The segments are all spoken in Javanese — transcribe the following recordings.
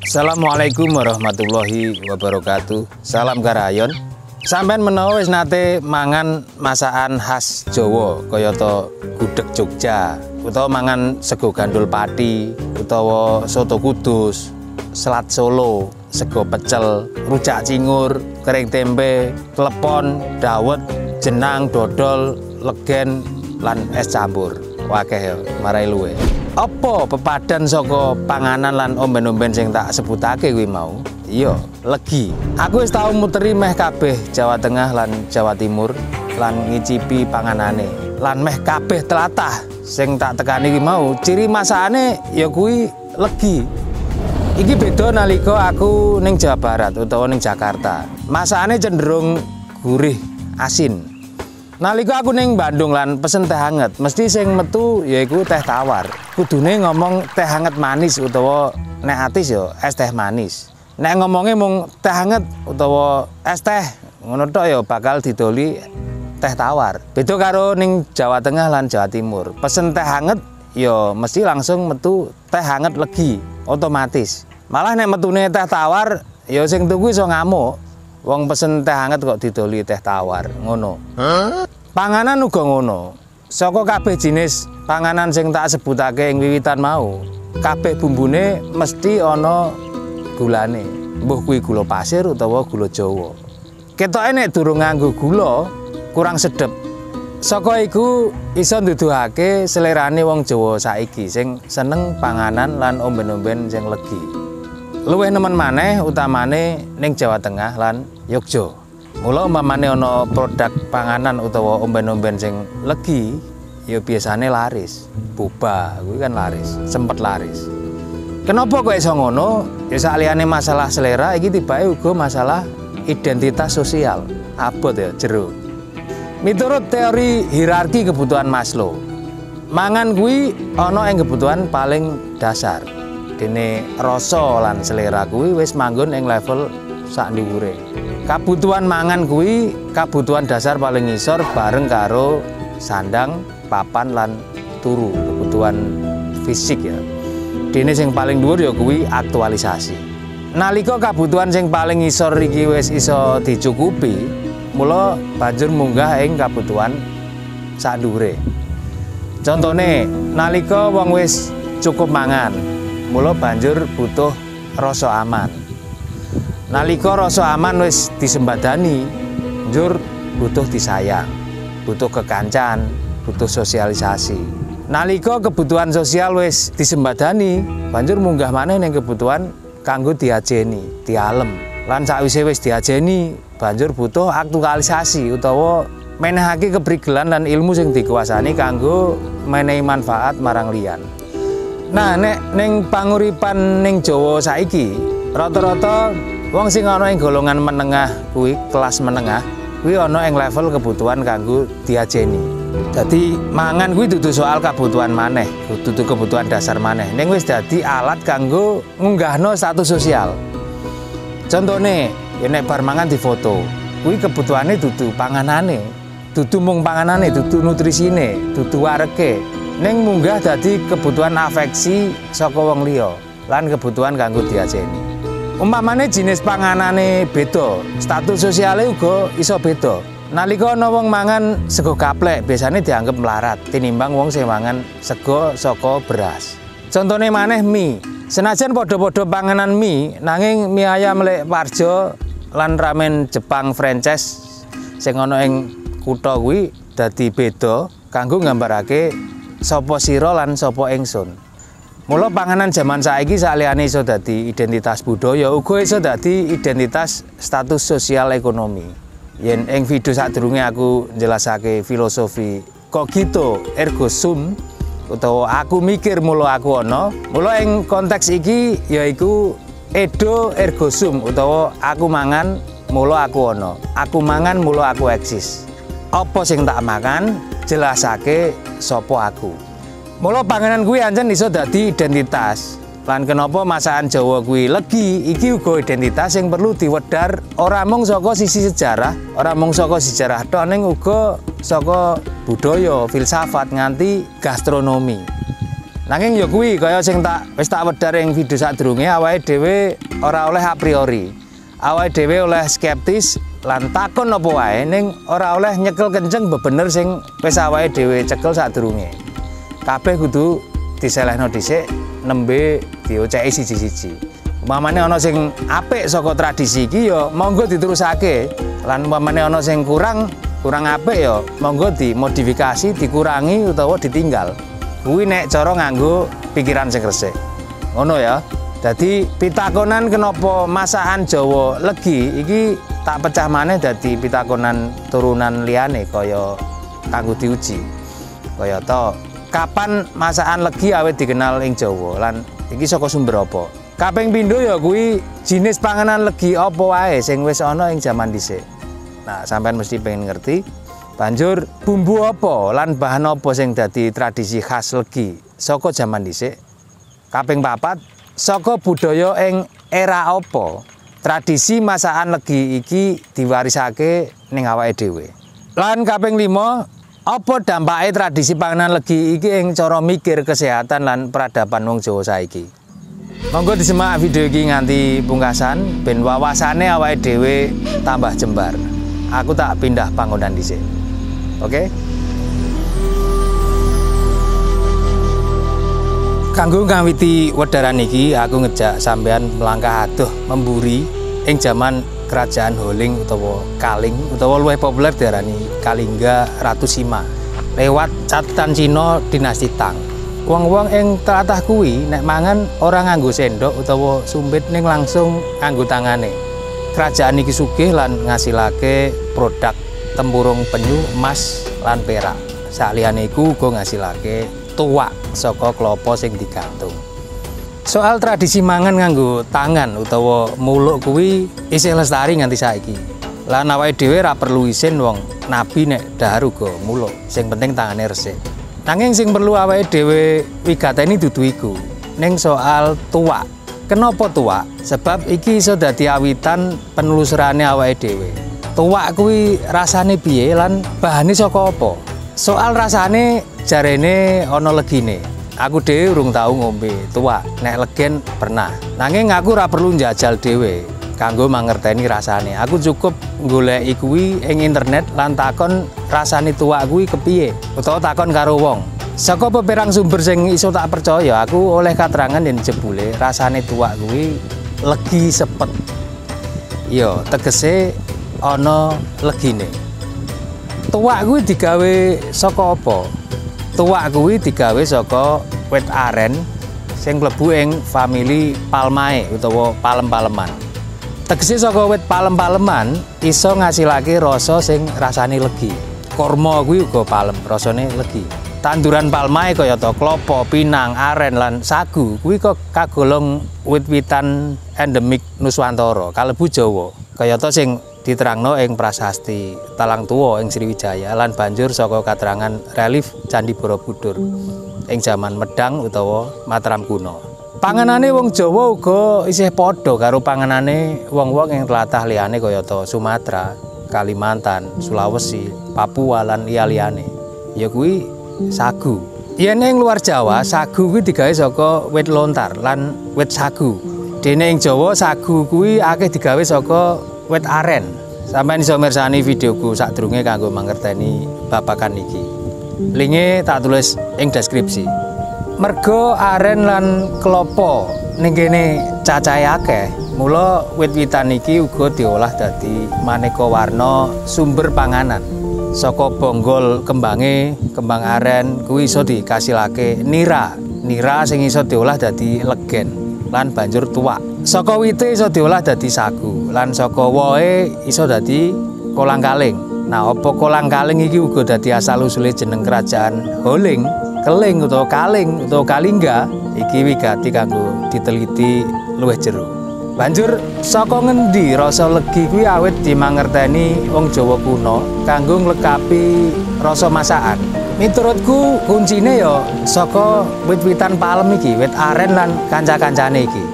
Assalamualaikum warahmatullahi wabarakatuh. Salam karayon. Sampeyan menawa wis nate mangan masakan khas Jawa kayata gudeg Jogja, utawa mangan sego gandul pati, utawa soto Kudus, selat Solo, sego pecel, rujak cingur, kering tempe, klepon, dawet, jenang, dodol, legen, lan es campur. Wakeh ya, marai luwe. Apa pepadan saka panganan lan omben-omben sing tak sebutake kuwi mau? Iya, legi. Aku wis tau muteri meh kabeh Jawa Tengah lan Jawa Timur lan ngicipi panganane. Lan meh kabeh tlatah sing tak tekani kuwi mau, ciri masakane ya kuwi legi. Iki beda nalika aku ning Jawa Barat utawa ning Jakarta. Masakane cenderung gurih, asin. Nalika aku ning Bandung lan pesen teh hangat, mesti sing metu yaiku teh tawar. Kudune ngomong teh hangat manis utawa nek atis ya es teh manis. Nek ngomongnya mung teh hangat utawa es teh ngono tok ya bakal didoli teh tawar. Beda karo ning Jawa Tengah lan Jawa Timur. Pesen teh hangat ya mesti langsung metu teh hangat legi otomatis. Malah nek metune teh tawar ya sing tuku iso ngamuk. Wong pesen teh hangat kok didoli teh tawar ngono. Panganan uga ngono. Saka kabeh jenis panganan sing tak sebutake ing wiwitan mau, kabeh bumbune mesti ana gulane. Mbuh kuwi gula pasir utawa gula Jawa. Ketoke nek durung nganggo gula kurang sedep. Saka iku iso nduduhake selerane wong Jawa saiki sing seneng panganan lan omben-omben sing legi. Luwih nemen maneh utamane ning Jawa Tengah lan Yogya. Mula umpamane ana produk panganan utawa omben-omben sing legi, ya biasane laris. Boba kuwi kan laris, sempet laris. Kenapa kok iso ngono? Ya saliyane masalah selera iki tibake uga masalah identitas sosial. Abot ya jero. Miturut teori hierarki kebutuhan Maslow, mangan kuwi ana ing kebutuhan paling dasar. Dene rasa lan selera kuwi wis manggon ing level sak dhuwure. Kabutuhan mangan kuwi kabutuhan dasar paling ngisor bareng karo sandang, papan lan turu, kebutuhan fisik ya. Dene sing paling dhuwur ya kuwi aktualisasi. Nalika kabutuhan sing paling ngisor iki wis iso dicukupi, mula banjur munggah ing kabutuhan sak dhuwure. Contone, nalika wong wis cukup mangan, mula banjur butuh rasa aman. Nalika rasa aman wis disembadani, njur butuh disayang, butuh kekancan, butuh sosialisasi. Nalika kebutuhan sosial wis disembadani, banjur munggah maneh ning kebutuhan kanggo diajeni, dialem. Lan sakwise wis diajeni, banjur butuh aktualisasi utawa menehake keprigelan lan ilmu sing dikuasani kanggo menehi manfaat marang liyan. Nah, nek ning panguripan ning Jawa saiki, rata-rata wong sing ana ing golongan menengah kuwi, kelas menengah, kuwi ana ing level kebutuhan kanggo diajeni. Dadi mangan kuwi dudu soal kebutuhan maneh, dudu kebutuhan dasar maneh. Ning wis dadi alat kanggo ngunggahno status sosial. Contone, ya nek bar mangan difoto, kuwi kebutuhane dudu panganane, dudu mung panganane, dudu nutrisine, dudu warege. Ning munggah dadi kebutuhan afeksi saka wong liya lan kebutuhan kanggo diajeni. Umpamane jenis panganane beda, status sosiale uga iso beda. Nalika ana wong mangan sego gaplek biasane dianggep melarat tinimbang wong sing mangan sego saka beras. Contone maneh mie. Senajan padha-padha panganan mie, nanging mie ayam lek Warjo lan ramen Jepang franchise sing ana ing kutha kuwi dadi beda kanggo nggambarake sapa sira lan sapa ingsun. Mula panganan zaman saiki saliyane iso dadi identitas budaya, uga iso dadi identitas status sosial ekonomi. Yen ing video sadurunge aku njelasake filosofi cogito ergo sum utawa aku mikir mula aku ana, mula ing konteks iki yaiku edo ergo sum utawa aku mangan mula aku ana. Aku mangan mula aku eksis. Apa sing tak makan jelasake sapa aku. Mula panganan kuwi ancen iso dadi identitas. Lan kenapa masakan Jawa kuwi legi, iki uga identitas yang perlu diwedhar ora mung saka sisi sejarah, ora mung saka sejarah tok ning uga saka budaya, filsafat nganti gastronomi. Nanging ya kuwi kaya sing wis tak wedhar ing video sadurunge, awake dhewe ora oleh a priori. Awake dhewe oleh skeptis lan takon apa wae ning ora oleh nyekel kenceng bebener sing wis awake dhewe cekel sadurunge. Kabeh kudu diselehno dhisik nembe dioceki siji-siji. Umpamane ana sing apik saka tradisi iki ya monggo diterusake. Lan umpamane ana sing kurang apik ya monggo dimodifikasi, dikurangi utawa ditinggal. Kuwi nek cara nganggo pikiran sing resik. Ngono ya. Dadi pitakonan kenapa masakan Jawa legi iki tak pecah maneh dadi pitakonan turunan liyane kaya kanggo diuji. Kaya to, kapan masakan legi awet dikenal ing Jawa lan iki saka sumber apa? Kaping pindho ya kuwi jinis panganan legi apa wae sing wis ana ing jaman dhisik. Nah, sampean mesti pengen ngerti. Banjur bumbu apa lan bahan apa sing dadi tradisi khas legi saka jaman dhisik. Kaping papat, saka budaya ing era apa tradisi masakan legi iki diwarisake ning awake dhewe. Lan kaping 5, apa dampake tradisi panganan legi iki ing cara mikir kesehatan lan peradaban wong Jawa saiki. Monggo disimak video iki nganti pungkasan ben wawasane awake dhewe tambah jembar. Aku tak pindah panggonan dhisik. Oke? Kanggo ngawiti wedharan iki aku ngejak sampean melangkah adoh memburi ing jaman kerajaan Holing utawa Kaling utawa luwih populer diarani Kalingga Ratu Sima lewat catatan Cina dinasti Tang. Wong-wong ing tlatah kuwi nek mangan ora nganggo sendok utawa sumpit ning langsung nganggo tangane. Kerajaan iki sugih lan ngasilake produk tempurung penyu, emas lan perak. Saliyane iku uga ngasilake tuwak saka klapa sing digantung. Soal tradisi mangan nganggo tangan utawa muluk kuwi isih lestari nganti saiki. Lan awake dhewe ora perlu isin wong nabi nek dahar uga muluk. Sing penting tangane resik. Nanging sing perlu awake dhewe wigateni dudu iku. Ning soal tuwak. Kenapa tuwak? Sebab iki iso dadi awitan penelusurane awake dhewe. Tuwak kuwi rasane piye lan bahane saka apa? Soal rasane jarene ana legine. Aku dhewe urung tau ngombe tuwak, nek legen pernah. Nanging aku ora perlu njajal dhewe kanggo mangerteni rasane. Aku cukup goleki kuwi ing internet lan takon rasane tuwak kuwi kepiye utawa takon karo wong. Saka peperang sumber sing iso tak percaya, aku oleh katerangan yen jebule rasane tuwak kuwi legi sepet. Iya, tegese ana legine. Tuwak kuwi digawe saka apa? Tuwak kuwi digawe saka wit aren sing mlebu ing famili Palmae utawa palem-paleman. Tegese saka wit palem-paleman iso ngasilake rasa sing rasane legi. Korma kuwi uga palem, rasane legi. Tanduran palmae kaya to klapa, pinang, aren lan sagu kuwi kok kagolong wit-witan endemik Nuswantara, kalebu Jawa. Kaya to sing diterangno ing prasasti Talang Tuwa ing Sriwijaya lan banjur saka katerangan relief Candi Borobudur ing jaman Medang utawa Mataram kuno. Panganane wong Jawa uga isih padha karo panganane wong-wong ing tlatah liyane kaya to Sumatera, Kalimantan, Sulawesi, Papua lan liyane. Ya kuwi sagu. Yen ing luar Jawa, sagu kuwi digawe saka wit lontar lan wit sagu. Dene ing Jawa sagu kuwi akeh digawe saka wit aren. Sampeyan iso mirsani videoku sadurunge kanggo mangerteni babagan iki. Linke tak tulis ing deskripsi. Mergo aren lan klapa ning kene cacahe akeh, mula wit-witan iki uga diolah dadi maneka warna sumber panganan. Saka bonggol kembange, kembang aren kuwi iso dikasilake nira. Nira sing iso diolah dadi legen lan banjur tuwak. Saka wite iso diolah dadi sagu lan saka wohe iso dadi kolang-kaling. Nah, apa kolang-kaling iki uga dadi asal usule jeneng kerajaan Holing, Keling utawa Kaling utawa Kalingga iki wigati kanggo diteliti luwih jero. Banjur saka ngendi rasa legi kuwi awit dimangerteni wong Jawa kuno kanggo nglekapi rasa masakan. Miturutku kuncine ya saka wit-witan palem iki, wit aren lan kanca-kancane iki.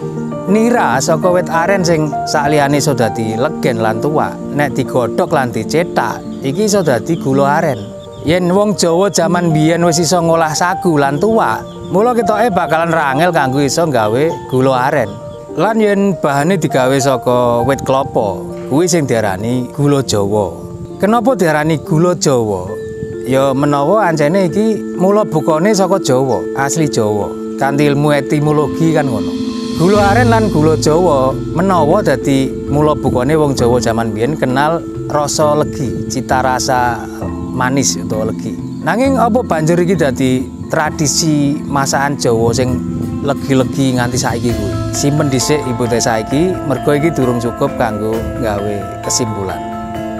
Nira saka wit aren sing sakliyane iso dadi legen lan tuwak, nek digodhog lan dicetak iki iso dadi gula aren. Yen wong Jawa jaman biyen wis iso ngolah sagu lan tuwak, Mula ketoke bakalan rangel kanggo iso nggawe gula aren. Lan yen bahane digawe saka wit klapa, kuwi sing diarani gula Jawa. Kenapa diarani gula Jawa? Ya menawa ancene iki mula bukane saka Jawa, asli Jawa. Kanthi ilmu etimologi kan ngono. Gula aren lan gula Jawa menawa dadi mula bukane wong Jawa jaman biyen kenal rasa legi, cita rasa manis utawa legi. Nanging apa banjur iki dadi tradisi masakan Jawa sing legi-legi nganti saiki kuwi. Simpen dhisik ibu teh saiki mergo iki durung cukup kanggo gawe kesimpulan.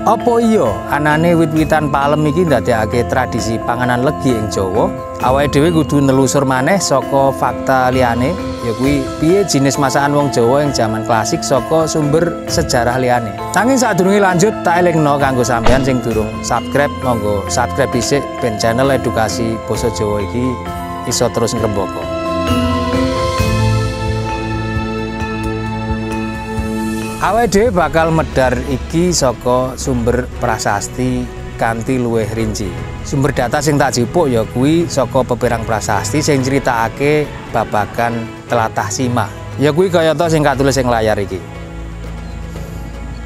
Apa iya anane wit-witan palem iki ndadekake tradisi panganan legi ing Jawa? Awake dhewe kudu nelusur maneh saka fakta liyane, ya kuwi piye jinis masakan wong Jawa ing jaman klasik saka sumber sejarah liyane. Nanging sadurunge lanjut tak elingno kanggo sampeyan sing durung subscribe, monggo subscribe dhisik ben channel edukasi basa Jawa iki iso terus ngrembaka. Awake dhewe bakal medhar iki saka sumber prasasti kanthi luwih rinci. Sumber data sing tak jupuk ya kuwi saka peperang prasasti sing critakake babagan tlatah Sima. Ya kuwi kayata sing katulis ing layar iki.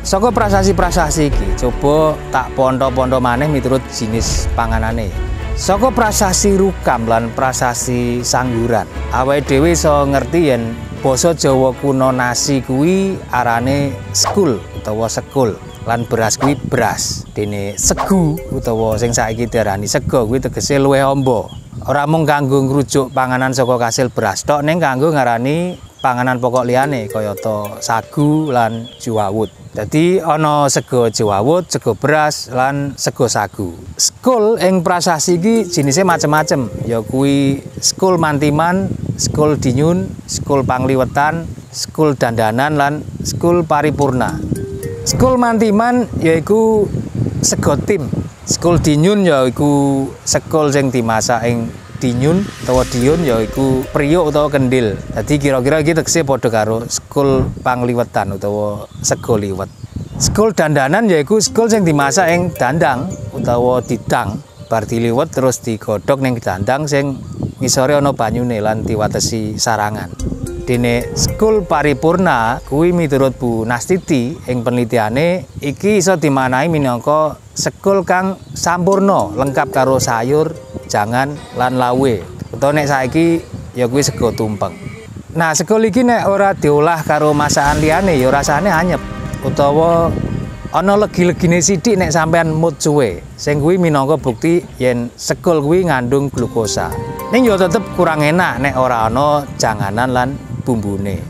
Saka prasasti-prasasti iki coba tak pontho-pontho maneh miturut jinis panganane. Saka prasasti Rukam lan prasasti Sangguran, awake dhewe iso ngerti yen basa Jawa kuno nasi kuwi arane skul utawa sekul lan beras kuwi beras. Dene segu utawa sing saiki diarani sego kuwi tegese luwih amba. Ora mung kanggo ngrujuk panganan saka kasil beras tok, ning kanggo ngarani panganan pokok liyane kayata sagu lan juwawut. Dadi ana sego juwawut, sego beras lan sego sagu. Skul ing prasasti iki jenise macem-macem, ya kuwi skul mantiman, skul dinyun, skul pangliwetan, skul dandanan lan skul paripurna. Skul mantiman yaiku sego tim. Skul dinyun yaiku sekul sing dimasak ing dinyun utawa diun yaiku priuk utawa kendil. Jadi kira-kira iki tegese padha karo skul pangliwetan utawa sego liwet. Skul dandanan yaiku skul sing dimasak ing dandang utawa didang. Bar diliwet terus digodhog ning dandang sing ngisore ana banyune lan diwatesi sarangan. Dene skul paripurna kuwi miturut Bu Nastiti ing penelitiane iki iso dimaknai minangka sekul kang sampurna lengkap karo sayur, jangan lan lawe. Utawa nek saiki ya kuwi sego tumpeng. Nah, sekul iki nek ora diolah karo masakan liyane ya rasane anyep utawa ana legi-legine sithik nek sampean mood suwe. Sing kuwi minangka bukti yen sekul kuwi ngandung glukosa. Ning ya tetep kurang enak nek ora ana janganan lan bumbune.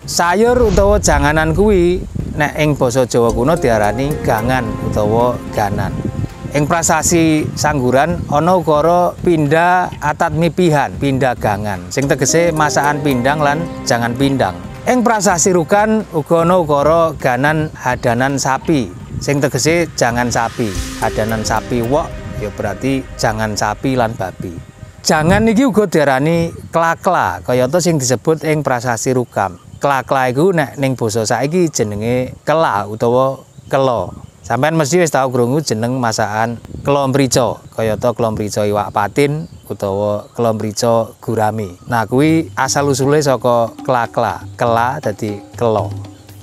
Sayur utawa janganan kuwi nek ing basa Jawa kuno diarani gangan utawa ganan. Ing prasasti Sangguran ana ukara pindah atat mipihan, pindah gangan sing tegese masakan pindang lan jangan pindang. Ing prasasti Rukan uga ana ukara ganan hadanan sapi sing tegese jangan sapi. Hadanan sapi wok ya berarti jangan sapi lan babi. Jangan iki uga diarani klakla, kayata sing disebut ing prasasti Rukam. Klakla iku nek ning basa saiki jenenge kela utawa kelo. Sampeyan mesti wis tau krungu jeneng masakan kelo mrica, kayata kelo mrica iwak patin utawa kelo mrica gurame. Nah, kuwi asal usule saka klakla, kela dadi kelo.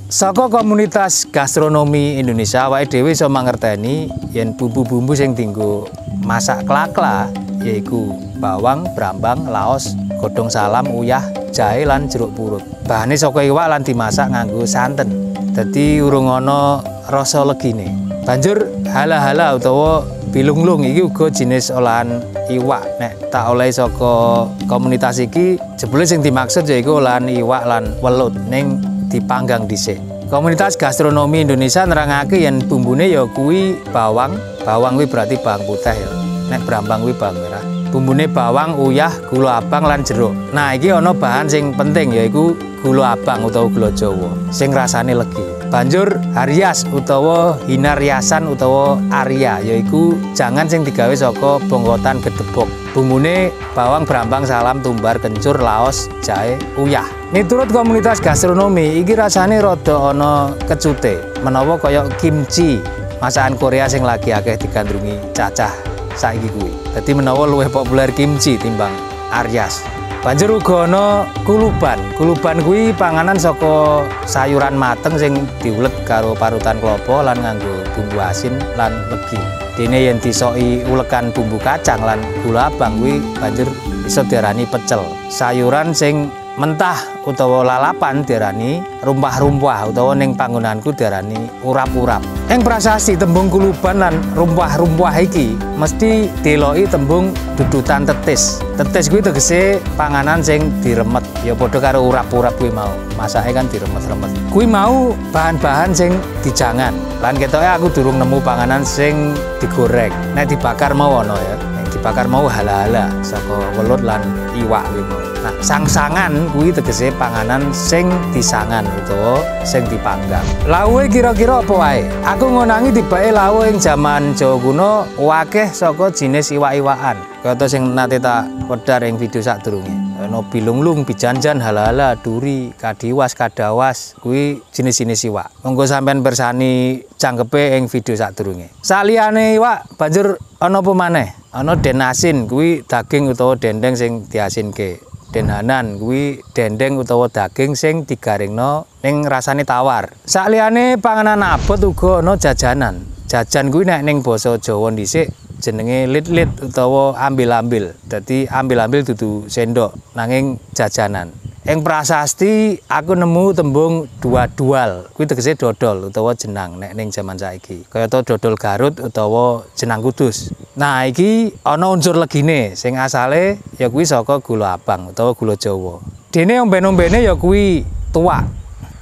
Saka komunitas gastronomi Indonesia awake dhewe iso mangerteni yen bumbu-bumbu sing dienggo masak klakla yaiku bawang, brambang, laos, godhong salam, uyah, jahe lan jeruk purut. Bahane saka iwak lan dimasak nganggo santen. Dadi urung ana rasa legine. Banjur hala-hala utawa bilunglung iki uga jenis olahan iwak. Nek tak olehi saka komunitas iki jebule sing dimaksud yaiku olahan iwak lan welut ning dipanggang dhisik. Komunitas gastronomi Indonesia nerangake yen bumbune ya kuwi bawang. Bawang kuwi berarti bawang putih ya. Nek brambang kuwi bawang merah. Bumbune bawang, uyah, gula abang lan jeruk. Nah, iki ana bahan sing penting yaiku gula abang utawa gula Jawa sing rasane legi. Banjur harias utawa hinariasan utawa aria yaiku jangan sing digawe saka bongkotan gedebok. Bumbune bawang, brambang, salam, tumbar, kencur, laos, jahe, uyah. Miturut komunitas gastronomi iki rasane rada ana kecute, menawa kaya kimchi, masakan Korea sing lagi akeh digandrungi cacah saiki kuwi. Dadi menawa luwih populer kimchi timbang Aryas. Banjur uga ana kuluban. Kuluban kuwi panganan saka sayuran mateng sing diulet karo parutan klapa lan nganggo bumbu asin lan legi. Dene yen disoki ulekan bumbu kacang lan gula abang kuwi banjur iso diarani pecel. Sayuran sing mentah utawa lalapan diarani rumpah-rumpah utawa ning panggonanku diarani urap-urap. Ing prasasti tembung kuluban lan rumpah-rumpah iki mesti deloki tembung dudutan tetis. Tetis kuwi tegese panganan sing diremet, ya padha karo urap-urap kuwi mau. Masake kan diremet-remet. Kuwi mau bahan-bahan sing dijangan. Lan ketoke aku durung nemu panganan sing digoreng. Nek dibakar mau ana ya. Nek dibakar mau hala-hala saka welut lan iwak kuwi mau. Nah, sangsangan kuwi tegese panganan sing disangan utawa sing dipanggang. Lawuhe kira-kira apa wae? Aku ngonangi tibake lawuh ing jaman Jawa kuno akeh saka jinis iwak-iwakan. Kaya sing nate tak wedhar ing video sadurunge. Ana bilunglung, bijanjan, hala-hala, duri, kadiwas, kadawas, kuwi jenis-jenis iwak. Monggo sampean bersani cangkepe ing video sadurunge. Saliyane iwak banjur ana apa maneh? Ana den asin kuwi daging utawa dendeng sing diasinke. Denhanan kuwi dendeng utawa daging sing digaringno ning rasane tawar. Sakliyane panganan abot uga ana jajanan. Jajan kuwi nek ning basa Jawa dhisik jenenge lit-lit utawa ambil-ambil. Dadi ambil-ambil dudu sendok nanging jajanan. Ing prasasti aku nemu tembung dual. Kuwi tegese dodol utawa jenang nek ning jaman saiki. Kaya dodol Garut utawa jenang kudus. Nah, iki ana unsur legine sing asale ya kuwi saka gula abang utawa gula Jawa. Dene omben-ombene ya kuwi tuak.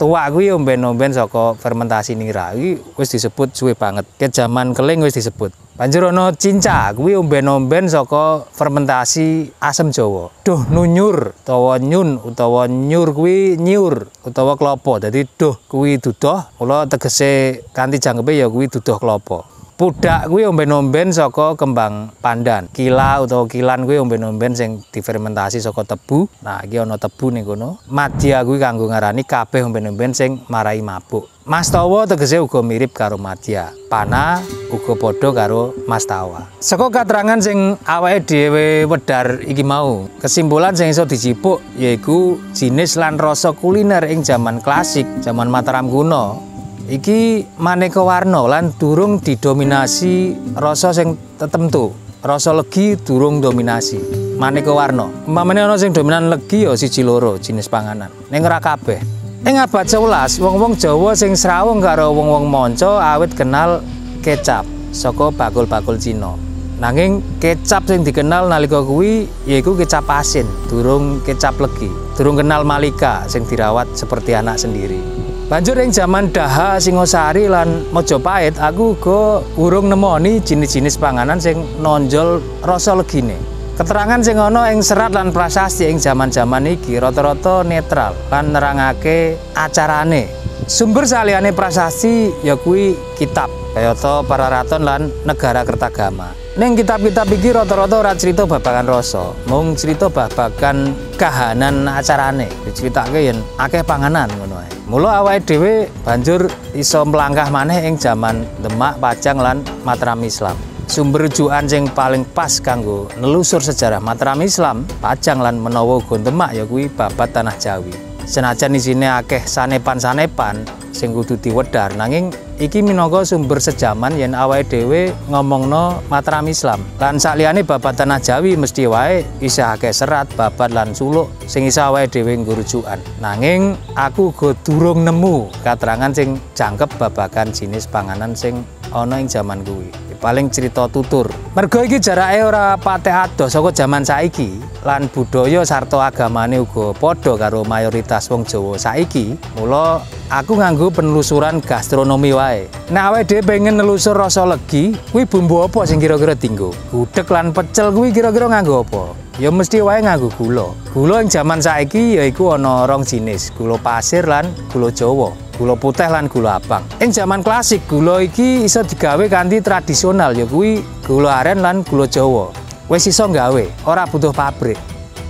Tuak kuwi omben-omben saka fermentasi nira. Iki wis disebut suwe banget. Ke jaman keling wis disebut. Banjur ana cinca kuwi omben-omben saka fermentasi asem Jawa. Duh nunyur utawa nyun utawa nyur kuwi nyiur utawa klapa. Dadi duh kuwi dudoh, mula tegese kanthi jangkepe ya kuwi dudoh klapa. Pudak kuwi omben-omben saka kembang pandan. Kila utawa kilan kuwi omben-omben sing difermentasi saka tebu. Nah, iki ana tebu ning kono. Madya kuwi kanggo ngarani kabeh omben-omben sing marai mabuk. Mastawa tegese uga mirip karo madya. Pana uga padha karo mastawa. Saka katerangan sing awake dhewe wedhar iki mau, kesimpulan sing iso dijipuk yaiku jinis lan rasa kuliner ing jaman klasik, jaman Mataram kuno. Iki maneka warna lan durung didominasi rasa sing tertentu. Rasa legi durung dominasi. Maneka warna. Umpamane ana sing dominan legi ya siji loro jenis panganan. Ning ora kabeh. Ing abad 11, wong-wong Jawa sing srawung karo wong-wong manca awit kenal kecap saka bakul-bakul Cina. Nanging kecap sing dikenal nalika kuwi yaiku kecap asin, durung kecap legi. Durung kenal Malika sing dirawat seperti anak sendiri. Banjur ing jaman Daha, Singosari lan Mojopahit aku uga urung nemoni jenis-jenis panganan sing nonjol rasa legine. Keterangan sing ana ing serat lan prasasti ing jaman-jaman iki rata-rata netral lan nerangake acarane. Sumber saliyane prasasti ya kuwi kitab kayata Pararaton lan Negara Kertagama. Ning kitab-kitab iki rata-rata ora crita babagan rasa, mung crita babagan kahanan acarane. Diceritake yen akeh panganan ngono ae. Mula awake dhewe banjur iso mlangkah maneh ing jaman Demak, Pajang lan Mataram Islam. Sumber rujukan sing paling pas kanggo nelusur sejarah Mataram Islam, Pajang lan menawa uga Demak ya kuwi babat Tanah Jawi. Senajan isine akeh sanepan-sanepan sing kudu diwedhar, nanging iki minangka sumber sejaman yen awake dhewe ngomongno Mataram Islam. Lan sakliyane babat Tanah Jawi mesti wae isih akeh serat, babat lan suluk sing isa awake dhewe nggo rujukan. Nanging aku uga durung nemu katerangan sing jangkep babagan jenis panganan sing ana ing jaman kuwi. Paling cerita tutur. Mergo iki jarake ora patek adoh saka jaman saiki lan budaya sarta agamane uga padha karo mayoritas wong Jawa saiki. Mula aku nganggo penelusuran gastronomi wae. Nek awake dhewe pengen nelusur rasa legi, kuwi bumbu apa sing kira-kira dienggo? Gudeg lan pecel kuwi kira-kira nganggo apa? Ya mesti wae nganggo gula. Gula ing jaman saiki yaiku ana rong jenis, gula pasir lan gula Jawa. Gula putih lan gula abang. Ing jaman klasik gula iki iso digawe kanthi tradisional ya kuwi gula aren lan gula Jawa. Wis iso gawe, ora butuh pabrik.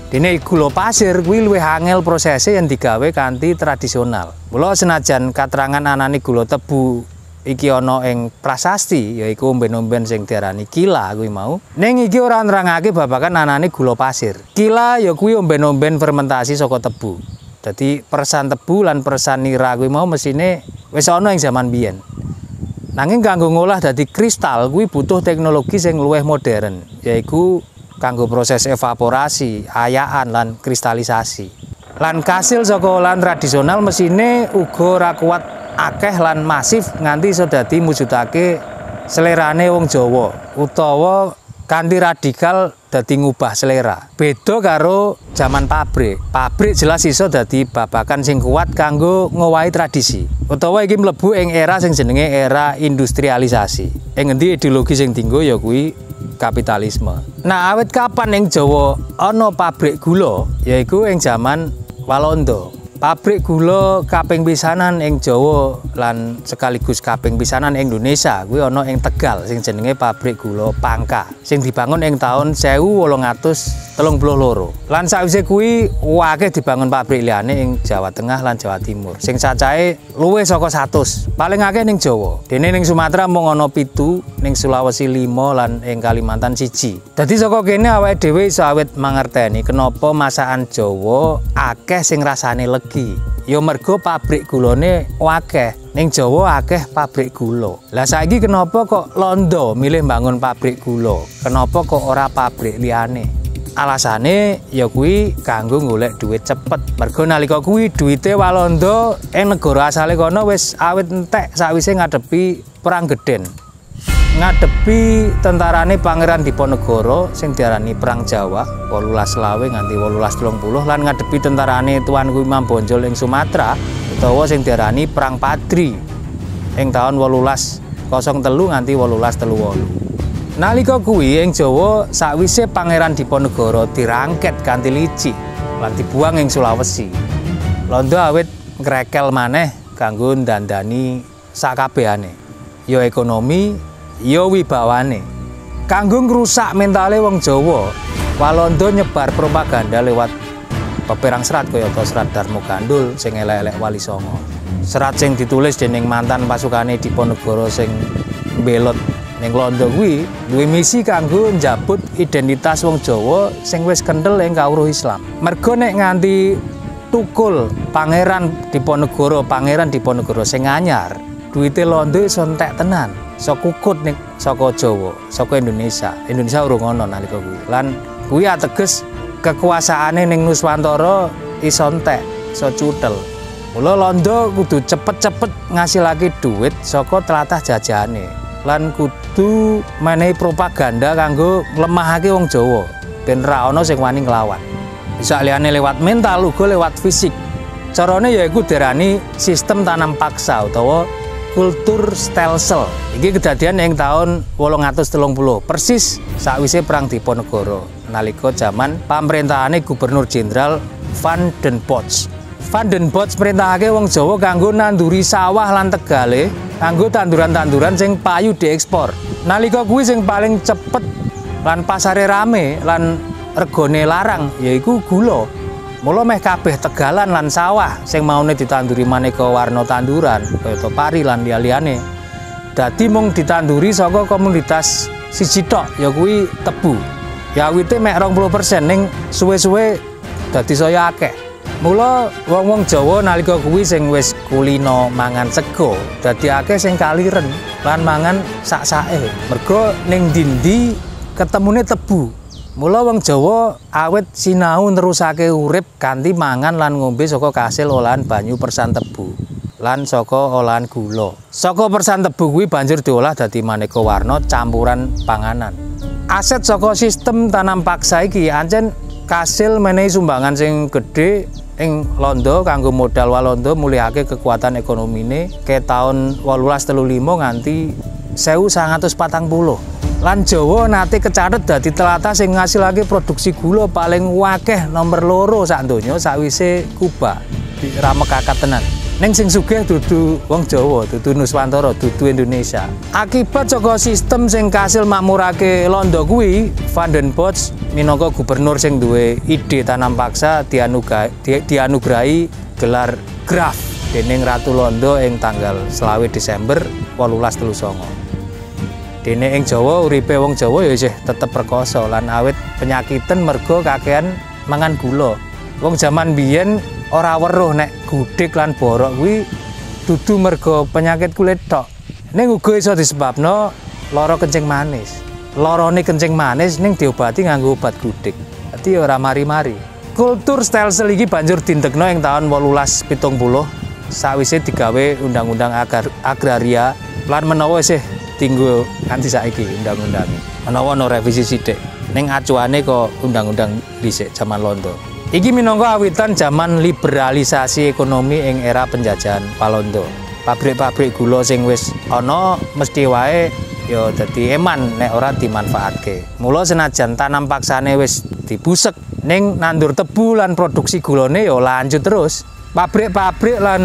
Dene gula pasir kuwi luwih angel prosese yang digawe kanthi tradisional. Mula senajan katerangan anane gula tebu iki ana ing prasasti yaiku omben-omben sing diarani kila kuwi mau. Ning iki ora nerangake babagan anane gula pasir. Kila ya kuwi omben-omben fermentasi saka tebu. Dadi peresan tebu lan peresan nira kuwi mau mesine wis ana ing zaman biyen. Nanging kanggo ngolah dadi kristal kuwi butuh teknologi sing luwih modern, yaiku kanggo proses evaporasi, ayaan lan kristalisasi. Lan kasil saka olahan tradisional mesine uga ora kuat akeh lan masif nganti iso dadi mujudake selerane wong Jawa utawa kanthi radikal dadi ngubah selera. Beda karo zaman pabrik. Pabrik jelas iso dadi babakan sing kuat kanggo ngowahi tradisi. Utawa iki mlebu ing era sing jenenge era industrialisasi. Ing ngendi ideologi sing dienggo ya kuwi kapitalisme. Nah, awit kapan ing Jawa ana pabrik gula yaiku ing zaman Walanda. Pabrik gula kaping pisanan ing Jawa lan sekaligus kaping pisanan ing Indonesia kuwi ana ing Tegal sing jenenge pabrik gula Pangka sing dibangun ing taun 1832. Lan sawise kuwi akeh dibangun pabrik liyane ing Jawa Tengah lan Jawa Timur sing cacahe luwih saka 100. Paling akeh ning Jawa. Dene ning Sumatera mung ana 7, ning Sulawesi 5 lan ing Kalimantan 1. Dadi saka kene awake dhewe iso awit mangerteni kenapa masakan Jawa akeh sing rasane legi. Ya mergo pabrik gulane akeh. Ning Jawa akeh pabrik gula. Lah saiki kenapa kok Londo milih bangun pabrik gula? Kenapa kok ora pabrik liyane? Alasane ya kuwi kanggo golek duit cepet. Mergo nalika kuwi duwite Walanda ing negara asale kono wis awit entek sawise ngadepi perang Gedhen. Ngadepi tentarane Pangeran Diponegoro sing diarani Perang Jawa 1825 nganti 1830 lan ngadepi tentarane Tuanku Imam Bonjol ing Sumatera utawa sing diarani Perang Padri ing taun 1803 nganti 1838. Nalika kuwi ing Jawa sakwise Pangeran Diponegoro dirangket kanthi licik lan dibuang ing Sulawesi. Londo awit ngrekel maneh kanggo ndandani sakabehane. Ya ekonomi ya wibawane. Kanggo ngrusak mentale wong Jawa, Walanda nyebar propaganda lewat peperang serat kaya Serat Darmo Gandul sing elek-elek Wali Songo. Serat sing ditulis dening mantan pasukane Diponegoro sing mbelot ning Londo kuwi duwe misi kanggo njabut identitas wong Jawa sing wis kenthel ing kawruh Islam. Mergo nek nganti tukul Pangeran Diponegoro sing anyar, duwite Londo iso entek tenan. Sok kukut nih saka Jawa, saka Indonesia. Indonesia urung ana nalika kuwi. Lan kuwi ateges kekuasaane ning Nuswantara iso entek, iso cuthel. Mula Londo kudu cepet-cepet ngasilake duit saka tlatah jajahane. Lan kudu menehi propaganda kanggo nglemahake wong Jawa ben ra ana sing wani nglawan. Bisa liyane lewat mental uga lewat fisik. Carane yaiku diarani sistem tanam paksa utawa kultur stelsel. Iki kedadian ing taun 1830 persis sakwise Perang Diponegoro nalika jaman pamerintahane Gubernur Jenderal Van den Bosch. Van den Bosch merintahake wong Jawa kanggo nanduri sawah lan tegale kanggo tanduran-tanduran sing payu diekspor. Nalika kuwi sing paling cepet lan pasare rame lan regane larang yaiku gula. Mula meh kabeh tegalan lan sawah sing maune ditanduri maneka warna tanduran kaya pari lan liya-liyane. Dadi mung ditanduri saka komunitas siji tok ya kuwi tebu. Ya awite mek 20% ning suwe-suwe dadi saya akeh. Mula wong-wong Jawa nalika kuwi sing wis kulino mangan sego dadi akeh sing kaliren lan mangan sak-sake. Mergo ning ndi-ndi ketemune tebu. Mula wong Jawa awet sinau nerusake urip kanthi mangan lan ngombe saka kasil olahan banyu persan tebu lan saka olahan gula. Saka persan tebu kuwi banjur diolah dadi maneka warna campuran panganan. Aset saka sistem tanam paksa iki ancen kasil menehi sumbangan sing gedhe ing Londo kanggo modal Walanda mulihake kekuatan ekonomine ke taun 1835 nganti 1940. Lan Jawa nate kecathet dadi tlatah sing ngasilake produksi gula paling akeh nomor 2 sak donya sakwise Kuba. Ramekakat tenan. Ning sing sugih dudu wong Jawa, dudu Nuswantara, dudu Indonesia. Akibat saka sistem sing kasil makmurake Londo kuwi, Van den Bosch minangka gubernur sing duwe ide tanam paksa dianugerahi gelar Graaf. dening Ratu Londo ing tanggal 20 Desember 1839. Dene ing Jawa uripe wong Jawa ya isih tetep perkasa lan awit penyakiten mergo kakehan mangan gula. Wong jaman biyen ora weruh nek gudheg lan borok kuwi dudu mergo penyakit kulit tok. Ning uga iso disebabno lara kencing manis. Larane kencing manis ning diobati nganggo obat gudheg. Dadi ora mari-mari. Kultur stelsel iki banjur dindekno ing taun 1870 sawise digawe undang-undang agraria lan menawa isih tinggo kanthi saiki undang-undange. Menawa ana revisi sithik ning acuane kok undang-undang dhisik jaman Londo. Iki minangka awitan jaman liberalisasi ekonomi ing era penjajahan Walanda. Pabrik-pabrik gula sing wis ana mesti wae ya dadi eman nek ora dimanfaatke. Mula senajan tanam paksane wis dibusek ning nandur tebu lan produksi gulane ya lanjut terus. Pabrik-pabrik lan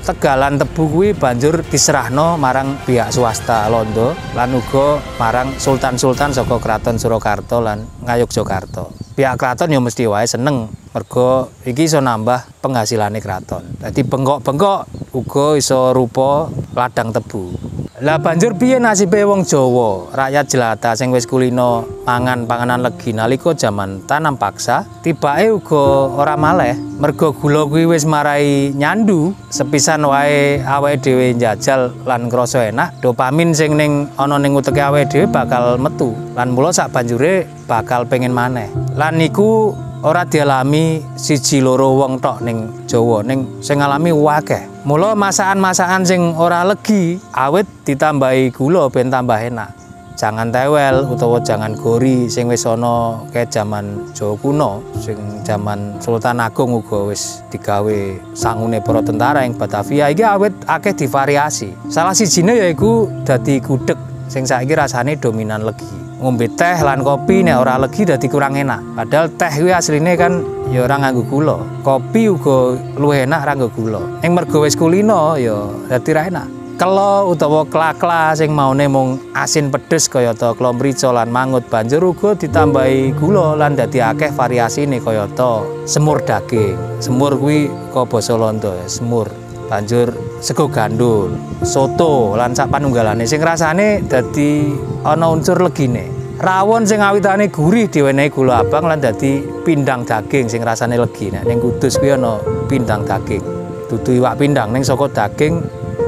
tegalan tebu kuwi banjur diserahno marang pihak swasta Londo lan uga marang sultan-sultan saka Kraton Surakarta lan Ngayogyakarta. Pihak kraton ya mesti wae seneng mergo iki iso nambah penghasilane kraton. Dadi bengkok-bengkok uga iso rupa ladang tebu. Lah banjur piye nasibe wong Jawa, rakyat jelata sing wis kulino mangan panganan legi nalika jaman tanam paksa, tibake uga ora maleh mergo gula kuwi wis marai nyandu, sepisan wae awake dhewe njajal lan krasa enak, dopamin sing ning ana ning uteke awake dhewe bakal metu lan mula sak banjure bakal pengen maneh. Lan niku ora dialami siji loro wong tok ning Jawa, ning sing ngalami akeh. Mula masakan-masakan sing ora legi awit ditambahi gula ben tambah enak. Jangan tewel utawa jangan gori sing wis ana kae jaman Jawa kuno, sing jaman Sultan Agung uga wis digawe sangune para tentara ing Batavia iki awit akeh divariasi. Salah sijine yaiku dadi gudeg sing saiki rasane dominan legi. Ngombe teh lan kopi nek ora legi dadi kurang enak. Padahal teh kuwi asline kan ya ora nganggo gula. Kopi uga luwih enak ora nganggo gula. Ning mergo wis kulino ya dadi ra enak. Kelo utawa klakla sing maune mung asin pedes kayata klo mrica lan mangut banjur uga ditambahi gula lan dadi akeh variasine kayata semur daging. Semur kuwi kok basa Londo ya, semur. Banjur sego gandul, soto lan sak panunggalane sing rasane dadi ana unsur legine. Rawon sing awitane gurih diwenehi gula abang lan dadi pindang daging sing rasane legi. Nek ning Kudus kuwi ana pindang daging. Dudu iwak pindang ning saka daging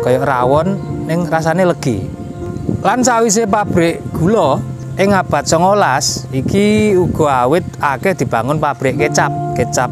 kaya rawon ning rasane legi. Lan sawise pabrik gula ing abad 19 iki uga awit akeh dibangun pabrik kecap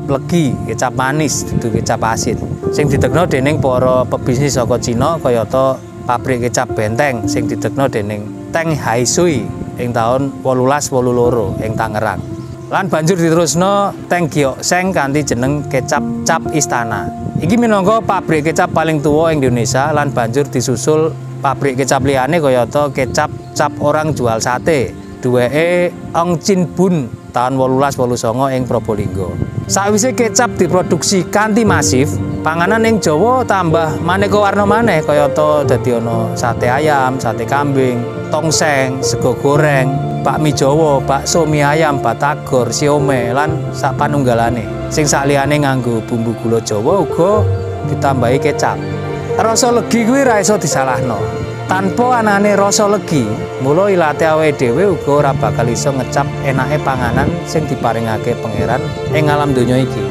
legi, kecap manis, dudu kecap asin. Sing didekno dening para pebisnis saka Cina kayata pabrik kecap Benteng sing didekno dening Teng Haisui ing taun 1882 ing Tangerang. Lan banjur diterusno Teng Giokseng kanthi jeneng kecap Cap Istana. Iki minangka pabrik kecap paling tuwa ing Indonesia lan banjur disusul pabrik kecap liyane kayata kecap Cap Orang Jual Sate. Duweke Ong Chin Bun tahun 1889 ing Probolinggo. Sawise kecap diproduksi kanthi masif, panganan ing Jawa tambah maneka warna maneh kayata dadi ana sate ayam, sate kambing, tongseng, sego goreng, bakmi Jawa, bakso mie ayam, batagor, siomay lan sak panunggalane. Sing saliyane nganggo bumbu gula Jawa uga ditambahi kecap. Rasa legi kuwi ra iso disalahno. Tanpa anane rasa legi, mula ilate awake dhewe uga ora bakal iso ngecap enake panganan sing diparingake pangeran ing alam donya iki.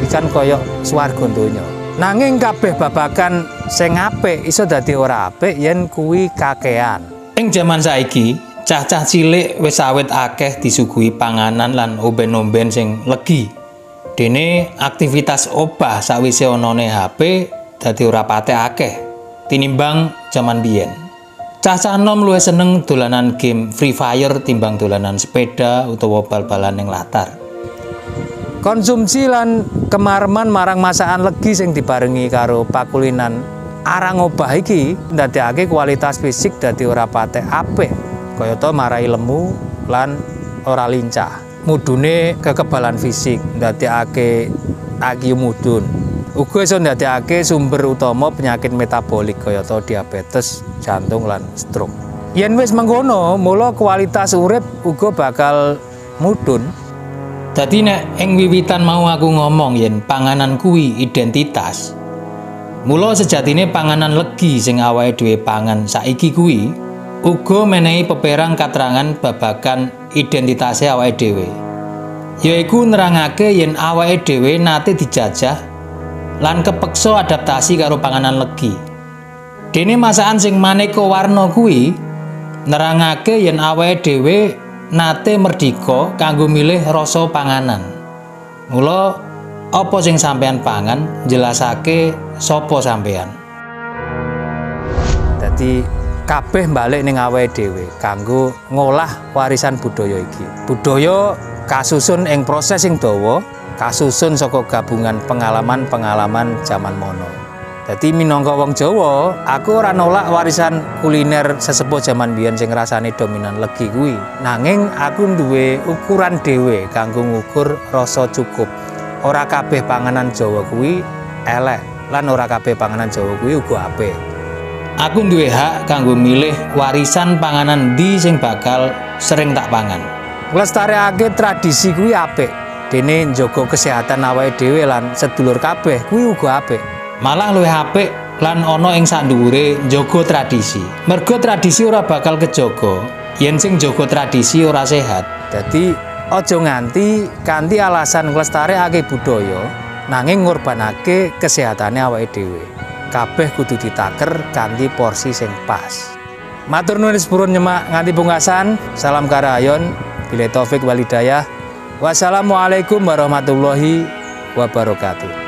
Ikan koyok swarga donya. Nanging kabeh babagan sing apik iso dadi ora apik yen kuwi kakean. Ing jaman saiki, cah-cah cilik wis awit akeh disuguhi panganan lan omben-omben sing legi. Dene aktivitas obah sawise onone HP dadi ora pateh akeh tinimbang jaman biyen. Cah-cah nom luwih seneng dolanan game Free Fire timbang dolanan sepeda utawa bal-balan ning latar. Konsumsi lan kemareman marang masakan legi sing dibarengi karo pakulinan arang obah iki ndadekake kualitas fisik dadi ora pateh apik, kayata marai lemu lan ora lincah. Mudune kekebalan fisik ndadekake aki mudun. Uga iso ndadekake sumber utama penyakit metabolik kayata diabetes, jantung lan stroke. Yen wis mengkono, mula kualitas urip uga bakal mudhun. Dadi nek ing wiwitan mau aku ngomong yen panganan kuwi identitas. Mula sejatine panganan legi sing awake dhewe pangan saiki kuwi uga menehi peperang katrangan babagan identitase awake dhewe. Yaiku nerangake yen awake dhewe nate dijajah lan kepeksa adaptasi karo panganan legi. Dene masakan sing maneka warna kuwi nerangake yen awake dhewe nate merdika kanggo milih rasa panganan. Mula apa sing sampeyan pangan jelasake sapa sampeyan. Dadi kabeh balik ning awake dhewe kanggo ngolah warisan budaya iki. Budaya kasusun ing proses sing dawa, kasusun saka gabungan pengalaman-pengalaman jaman mono. Dadi minangka wong Jawa, aku ora nolak warisan kuliner sesepuh jaman biyen sing rasane dominan legi kuwi. Nanging aku duwe ukuran dhewe kanggo ngukur rasa cukup. Ora kabeh panganan Jawa kuwi elek, lan ora kabeh panganan Jawa kuwi uga apik. Aku duwe hak kanggo milih warisan panganan ndi sing bakal sering tak pangan. Nglestarekake tradisi kuwi apik, dene njaga kesehatan awake dhewe lan sedulur kabeh kuwi uga apik. Malah luwih apik lan ana ing sandhuwure njaga tradisi. Mergo tradisi ora bakal kejaga yen sing njaga tradisi ora sehat. Dadi aja nganti kanthi alasan nglestarekake budaya nanging ngorbanake kesehatane awake dhewe. Kabeh kudu ditaker kanthi porsi sing pas. Matur nuwun sepurun nyemak nganti pungkasan. Salam karayon, billahi taufik wal hidayah. Wassalamualaikum warahmatullahi wabarakatuh.